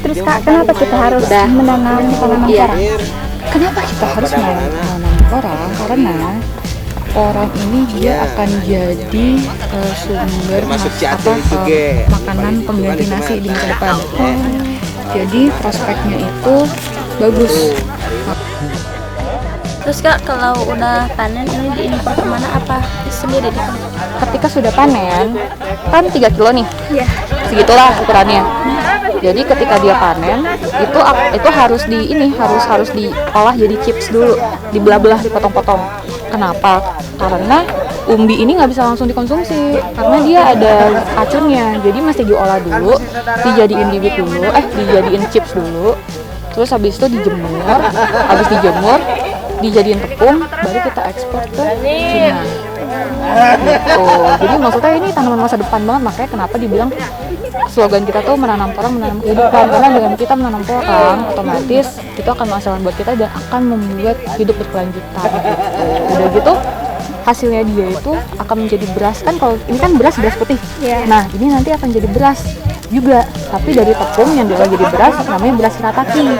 Terus Kak, kenapa kita harus menanam porang? Kenapa kita harus menanam porang? Karena porang ini dia akan jadi sumber makanan pengganti nasi di masa depan. Jadi prospeknya itu bagus. Terus Kak, kalau udah panen ini diimpor kemana apa sendiri di kampung? Ketika sudah panen, kan 3 kilo nih. Iya. Segitulah ukurannya. Jadi ketika dia panen, itu harus harus diolah jadi chips dulu, dibelah-belah, dipotong-potong. Kenapa? Karena umbi ini nggak bisa langsung dikonsumsi karena dia ada racunnya. Jadi mesti diolah dulu, dijadiin bibit dulu, dijadiin chips dulu. Terus habis itu dijemur, habis dijemur dijadiin tepung, baru kita ekspor ke Cina. Gitu. Jadi maksudnya ini tanaman masa depan banget, makanya kenapa dibilang slogan kita tuh menanam porang, menanam kehidupan. Karena dengan kita menanam porang, otomatis itu akan menghasilkan buat kita dan akan membuat hidup berkelanjutan. Gitu. Udah gitu hasilnya dia itu akan menjadi beras, kan kalau ini kan beras putih. Nah ini nanti akan jadi beras juga, tapi dari tepung yang diolah jadi beras, namanya beras shirataki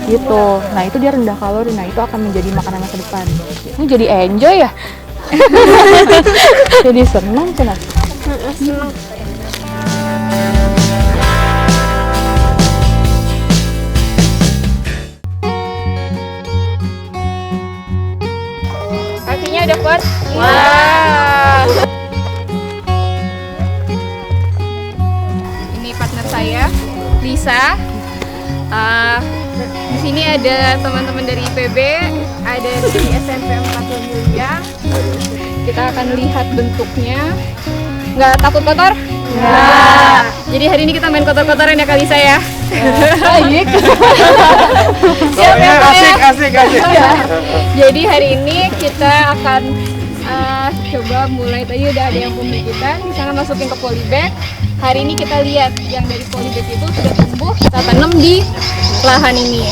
gitu. Nah itu dia rendah kalori, nah itu akan menjadi makanan masa depan. Ini jadi enjoy ya. Jadi senang. Kakinya udah kuat? Wow. Ini partner saya, Lisa. Di sini ada teman-teman dari IPB, ada dari SMP 4 Mulia. Kita akan lihat bentuknya. Nggak takut kotor? Nggak. Jadi hari ini kita main kotor-kotoran ya Kak Lisa ya. Baik. Siap ya Kak ya? Asik. Jadi hari ini kita akan coba mulai, tadi udah ada yang pembibitan, di sana masukin ke polybag. Hari ini kita lihat yang dari polybag itu sudah tumbuh, kita tanam di lahan ini.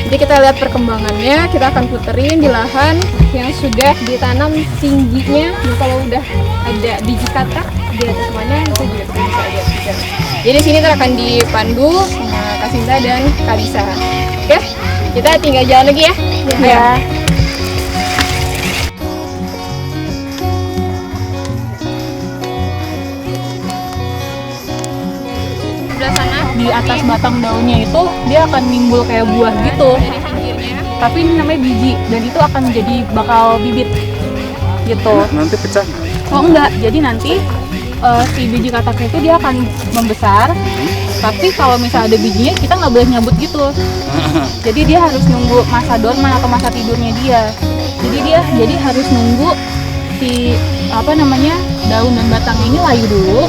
Jadi kita lihat perkembangannya, kita akan puterin di lahan yang sudah ditanam tingginya. Dan kalau udah ada biji katak di atas mana itu juga bisa lihat juga. Jadi sini akan dipandu sama Kak Sinta dan Kak Lisa. Oke, kita tinggal jalan lagi ya. Ya. Sana di atas batang daunnya itu dia akan nimbul kayak buah gitu, dari pinggirnya. tapi ini namanya biji dan itu akan jadi bakal bibit gitu. Nanti pecah. Oh enggak, jadi nanti si biji kataknya itu dia akan membesar, tapi kalau misalnya ada bijinya kita nggak boleh nyabut gitu. Jadi dia harus nunggu masa dorman atau masa tidurnya dia. Jadi harus nunggu si daun dan batangnya ini layu dulu.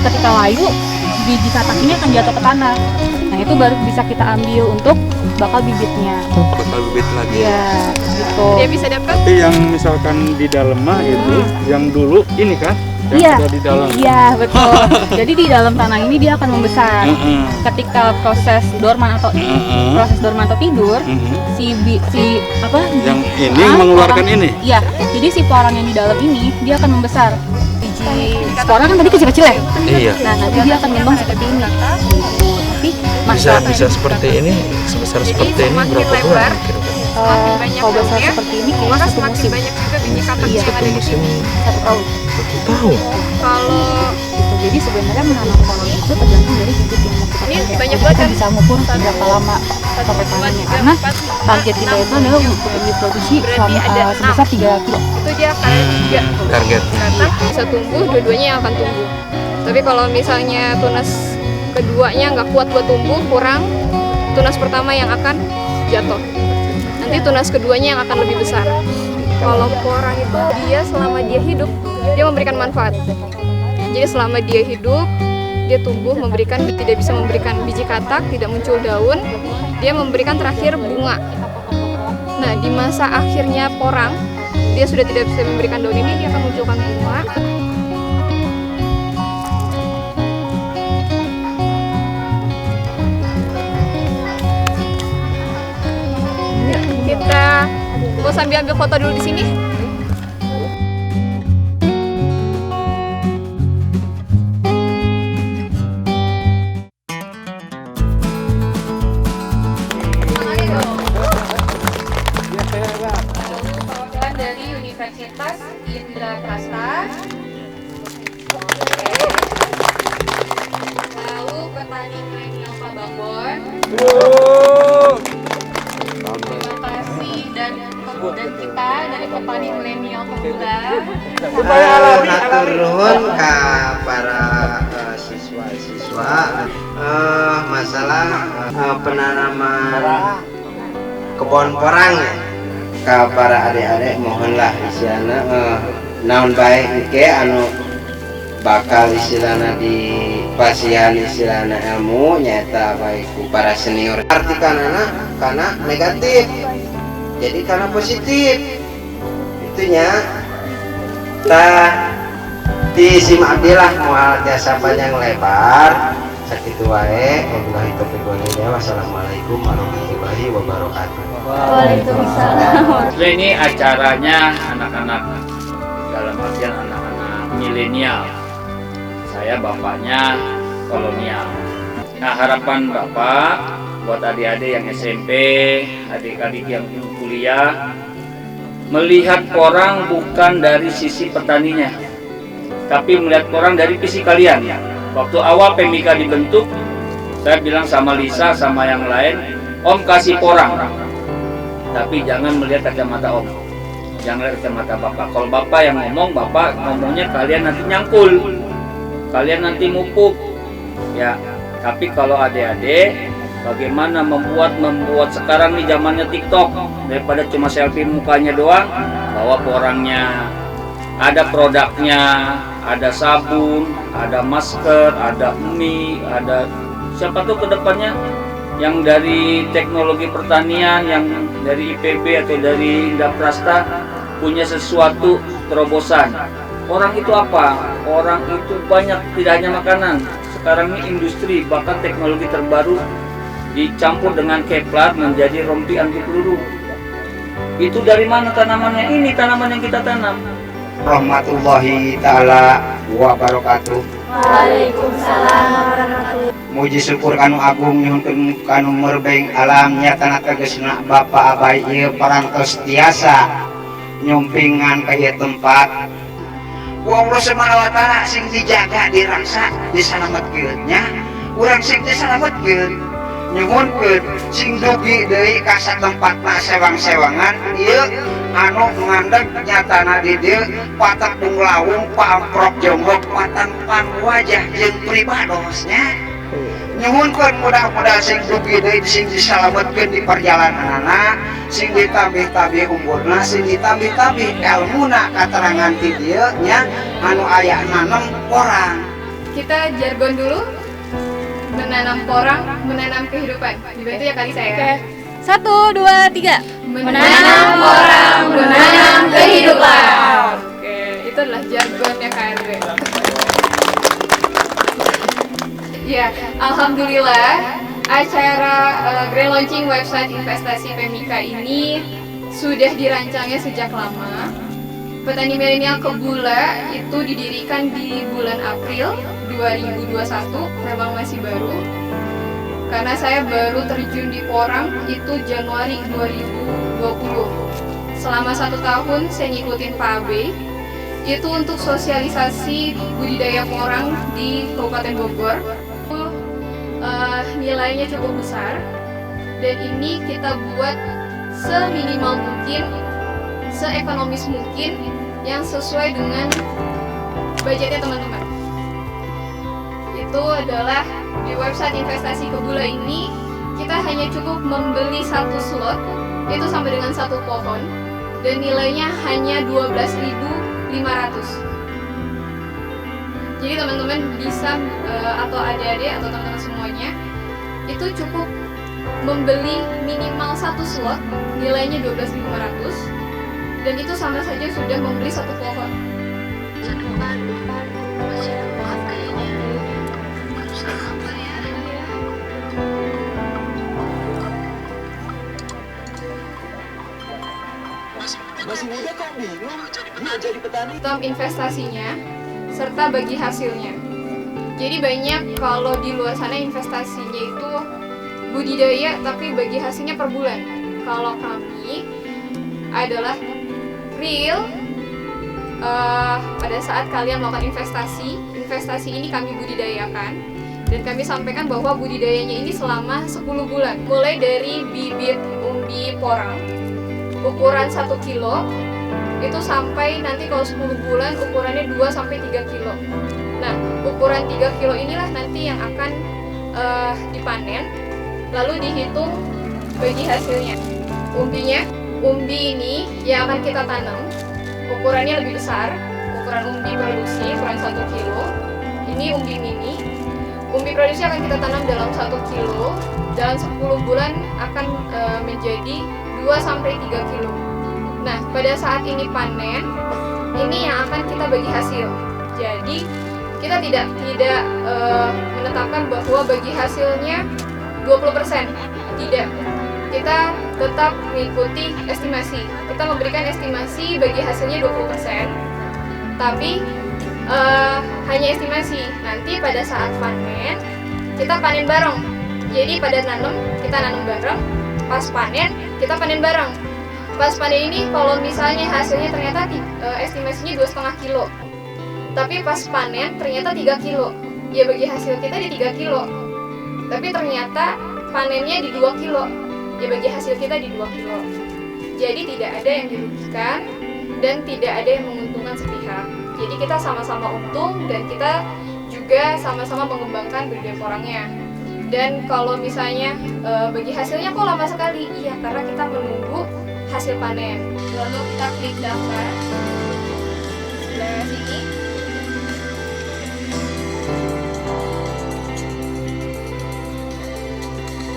Ketika layu, biji katak ini akan jatuh ke tanah. Nah itu baru bisa kita ambil untuk bakal bibitnya. Bakal bibit lagi. Iya, gitu. Dia bisa dapat. Tapi yang misalkan di dalam mah itu, yang dulu ini kan, yang sudah di dalam. Iya betul. Jadi di dalam tanah ini dia akan membesar. Ketika proses dorman atau tidur, yang ini mengeluarkan porang, ini. Iya. Jadi si porang yang di dalam ini dia akan membesar. Biji porang kan tadi kecil-kecil ya. Iya. Nah nanti dia akan ngembang seperti ini. Tapi bisa seperti ini, sebesar seperti ini berapa bulan kira-kira? kalau besar seperti ini kayak maka satu semakin musim. banyak juga biji katak Iya. yang ada di Musim sini. 1 tahun. 1 tahun. Kalau Gitu. Jadi sebenarnya menanam porang itu tergantung dari bibit yang mau kita Ini pakai. banyak Kita banget kan? bisa mengukur berapa lama sampai panennya, karena target kita itu adalah untuk diproduksi sebesar 3 kilo. itu dia karena juga Target. katak bisa tumbuh, dua-duanya yang akan tumbuh. Tapi kalau misalnya tunas keduanya nggak kuat buat tumbuh, kurang, tunas pertama yang akan jatuh. Nanti tunas keduanya yang akan lebih besar. Kalau porang itu dia selama dia hidup dia memberikan manfaat. Jadi selama dia hidup dia tumbuh tidak bisa memberikan biji katak, tidak muncul daun, dia memberikan terakhir bunga. Nah di masa akhirnya porang dia sudah tidak bisa memberikan daun ini, dia akan munculkan bunga. Kita mau sambil ambil foto dulu di sini. Lalu petani milenial Pak Bambon. Terima kasih dan kita dari petani milenial Pemula. Matur nuwun ka para siswa-siswa masalah penanaman kebun porang ya. Ka para adik-adik mohonlah istilahna naon bae engke anu bakal istilahna di pasihan istilahna ilmu nyaeta baik ku para senior artikanana karena negatif jadi karena positif itunya tah di simakdilah mual jasa panjang lebar sakitu wae wabillahi taufiq wal hidayah wassalamualaikum warahmatullahi wabarakatuh. Waalaikumsalam. Ini acaranya anak-anak dalam artian anak-anak milenial. Saya bapaknya kolonial. Nah, harapan Bapak buat adik-adik yang SMP, adik-adik yang kuliah, melihat orang bukan dari sisi petaninya, tapi melihat orang dari visi kalian. Waktu awal PMIKA dibentuk, saya bilang sama Lisa sama yang lain, Om kasih porang, tapi jangan melihat kacamata Om, jangan lihat kacamata Bapak. Kalau Bapak yang ngomong, Bapak ngomongnya kalian nanti nyangkul, kalian nanti mupuk, ya. Tapi kalau adik-adik, bagaimana membuat sekarang nih zamannya TikTok, daripada cuma selfie mukanya doang, bawa porangnya, ada produknya, ada sabun, ada masker, ada mie, ada siapa tuh kedepannya yang dari teknologi pertanian, yang dari IPB atau dari Indaprasta punya sesuatu terobosan. Orang itu apa? Orang itu banyak, tidak hanya makanan. Sekarang ini industri, bahkan teknologi terbaru dicampur dengan kevlar menjadi rompi anti peluru. Itu dari mana tanamannya? Ini tanaman yang kita tanam. Rahmatullahi ta'ala wa barakatuh. Waalaikumsalam warahmatullahi. Muji syukur kanu agung nyuhunkeun kanu merbeng alam nyatana tegasna Bapa Abai ieu parantos tiasa nyumpingan ka ieu tempat. Ku Allah Subhanahu wa taala sing dijaga dirangsa disalametkeun nya. Urang sing disalametkeun nyuhunkeun sing dugi deui ka satempatna sewang-sewangan ieu anu ngandeg nyatana di dieu patak bunglawung pamprok jonggok patang wajah jeung pribadosnya. Nyuhunkeun mudah-mudahan sing dugi deui sing disalametkeun di perjalananna, sing ditambih-tambih umurna, sing ditambih-tambih ilmuna katerangan ti dieu nya anu aya nanem porang. Kita jargon dulu. Menanam porang, menanam kehidupan. Dibantu ya kali saya. Oke. 1, 2, 3. Menanam porang, menanam kehidupan. Oke, itu adalah jargonnya KRB. Ya, alhamdulillah acara grand launching website investasi PMIKA ini sudah dirancangnya sejak lama. Petani milenial Kebula itu didirikan di bulan April 2021, memang masih baru. Karena saya baru terjun di porang itu Januari 2020. Selama 1 tahun saya ngikutin Pak Abe, itu untuk sosialisasi budidaya porang di Kabupaten Bogor. Nilainya cukup besar, dan ini kita buat seminimal mungkin, seekonomis mungkin, yang sesuai dengan budgetnya teman-teman. Itu adalah di website investasi Kebula ini kita hanya cukup membeli 1 slot itu sampai dengan 1 pohon, dan nilainya hanya 12.500. Jadi teman-teman bisa atau adik-adik atau teman-teman semuanya itu cukup membeli minimal 1 slot nilainya 12.500, dan itu sama saja sudah membeli 1 pohon. Masih muda kok bingung dia jadi petani. Term investasinya serta bagi hasilnya. Jadi banyak kalau di luar sana investasinya itu budidaya tapi bagi hasilnya per bulan. Kalau kami adalah real pada saat kalian melakukan investasi ini kami budidayakan dan kami sampaikan bahwa budidayanya ini selama 10 bulan. Mulai dari bibit umbi porang ukuran 1 kilo itu sampai nanti kalau 10 bulan ukurannya 2-3 kilo. Nah, ukuran 3 kilo inilah nanti yang akan dipanen, lalu dihitung bagi hasilnya. Umbi ini yang akan kita tanam ukurannya lebih besar, ukuran umbi produksi ukuran 1 kilo. Ini umbi mini. Umbi produksi akan kita tanam dalam 1 kilo, dalam 10 bulan akan menjadi 2-3 kilo. Nah, pada saat ini panen, ini yang akan kita bagi hasil. Jadi kita tidak menetapkan bahwa bagi hasilnya 20%. Tidak. Kita tetap mengikuti estimasi. Kita memberikan estimasi bagi hasilnya 20%. Tapi hanya estimasi. Nanti pada saat panen, kita panen bareng. Jadi pada kita nanam bareng. Pas panen, kita panen bareng. Pas panen ini kalau misalnya hasilnya ternyata estimasinya 2,5 kilo. Tapi pas panen ternyata 3 kilo. Ya bagi hasil kita di 3 kilo. Tapi ternyata panennya di 2 kilo. Ya bagi hasil kita di 2 kilo. Jadi tidak ada yang dirugikan dan tidak ada yang menguntungkan sepihak. Jadi kita sama-sama untung dan kita juga sama-sama mengembangkan budidaya porangnya. Dan kalau misalnya bagi hasilnya kok lama sekali? Iya, karena kita menunggu hasil panen. Lalu kita klik daftar sebelah sini.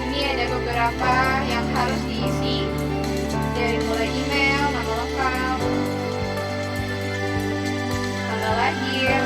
Ini ada beberapa yang harus diisi, dari mulai email, nama lengkap, tanggal lahir.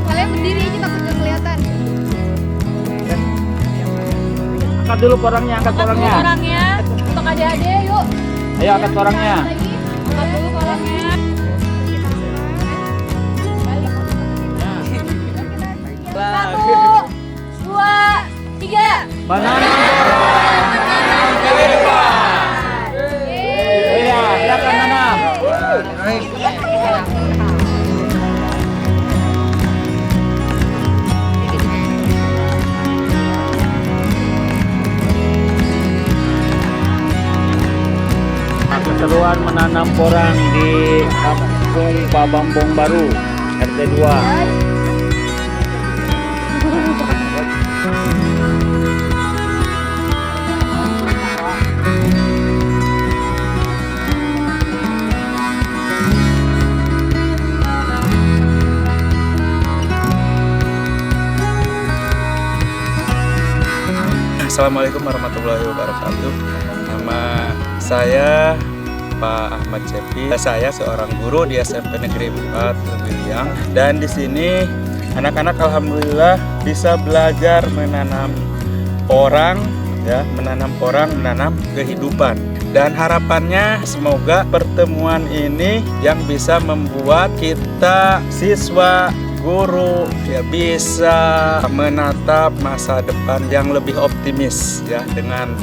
Kalian berdiri aja takut nggak kelihatan. Angkat dulu porangnya, angkat porangnya. Orangnya untuk adik-adik yuk. Ayo angkat porangnya. Angkat dulu orangnya. 1, 2, 3. Banana. Iya, silakan nanam. Keseruan menanam porang di Kampung Pak Bambong Baru, RT 2. Assalamualaikum warahmatullahi wabarakatuh. Nama saya Pak Ahmad Cepi. Saya seorang guru di SMP Negeri 4 Lewiliang, dan di sini anak-anak alhamdulillah bisa belajar menanam porang, ya, menanam porang, menanam kehidupan. Dan harapannya semoga pertemuan ini yang bisa membuat kita siswa guru ya bisa menatap masa depan yang lebih optimis ya dengan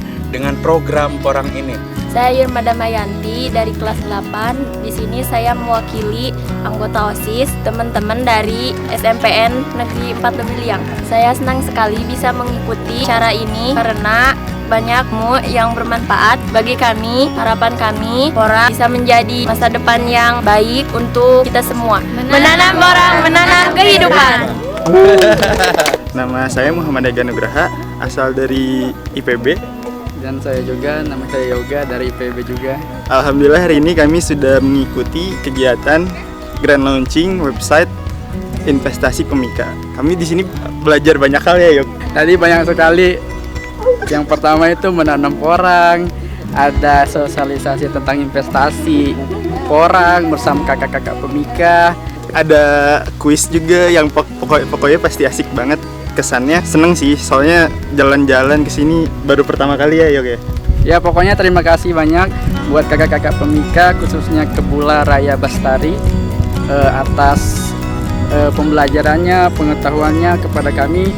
program porang ini. Saya Irma Damayanti dari kelas 8. Di sini saya mewakili anggota OSIS teman-teman dari SMPN Negeri 4 Lewiliang. Saya senang sekali bisa mengikuti acara ini karena banyak yang bermanfaat bagi kami. Harapan kami porang bisa menjadi masa depan yang baik untuk kita semua. Menanam porang, menanam kehidupan. Nama saya Muhammad Ega Nugraha, asal dari IPB Dan saya juga, nama saya Yoga dari IPB juga. Alhamdulillah hari ini kami sudah mengikuti kegiatan grand launching website investasi Pemika. Kami di sini belajar banyak hal ya, Yog. Tadi banyak sekali. Yang pertama itu menanam porang, ada sosialisasi tentang investasi porang bersama kakak-kakak Pemika. Ada kuis juga yang pokoknya pasti asik banget. Kesannya seneng sih, soalnya jalan-jalan ke sini baru pertama kali ya, Yog ya. Ya pokoknya terima kasih banyak buat kakak-kakak Pemika, khususnya Kebula Raya Bastari atas pembelajarannya, pengetahuannya kepada kami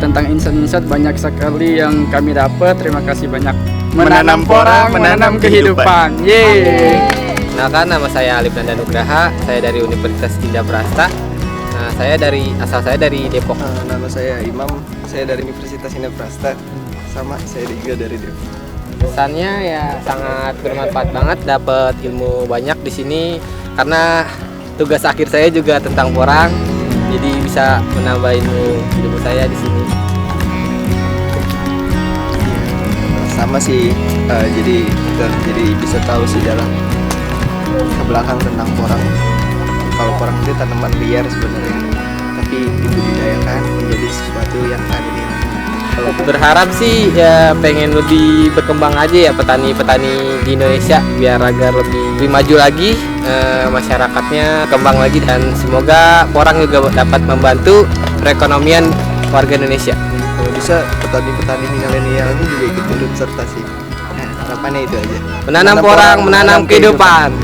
tentang insight-insight banyak sekali yang kami dapat. Terima kasih banyak. Menanam porang, menanam kehidupan. Yeay. Kenalkan, nama saya Alif Nanda Nugraha, saya dari Universitas Indah-Prasta. Asal saya dari Depok. Nama saya Imam, saya dari Universitas Indah-Prasta. Sama, saya juga dari Depok. Kesannya ya sangat bermanfaat banget, dapat ilmu banyak di sini karena tugas akhir saya juga tentang porang. Jadi bisa menambah ilmu saya di sini. Sama sih, jadi bisa tahu sih dalam ke belakang tentang porang. Kalau porang itu tanaman liar sebenarnya, tapi dibudidayakan menjadi sesuatu yang ada di Berharap sih ya pengen lebih berkembang aja ya petani-petani di Indonesia biar agar lebih maju lagi, masyarakatnya kembang lagi, dan semoga porang juga dapat membantu perekonomian warga Indonesia. Kalau bisa petani-petani milenial ini juga ikut turut serta sih. Harapannya itu aja. Menanam porang, menanam kehidupan.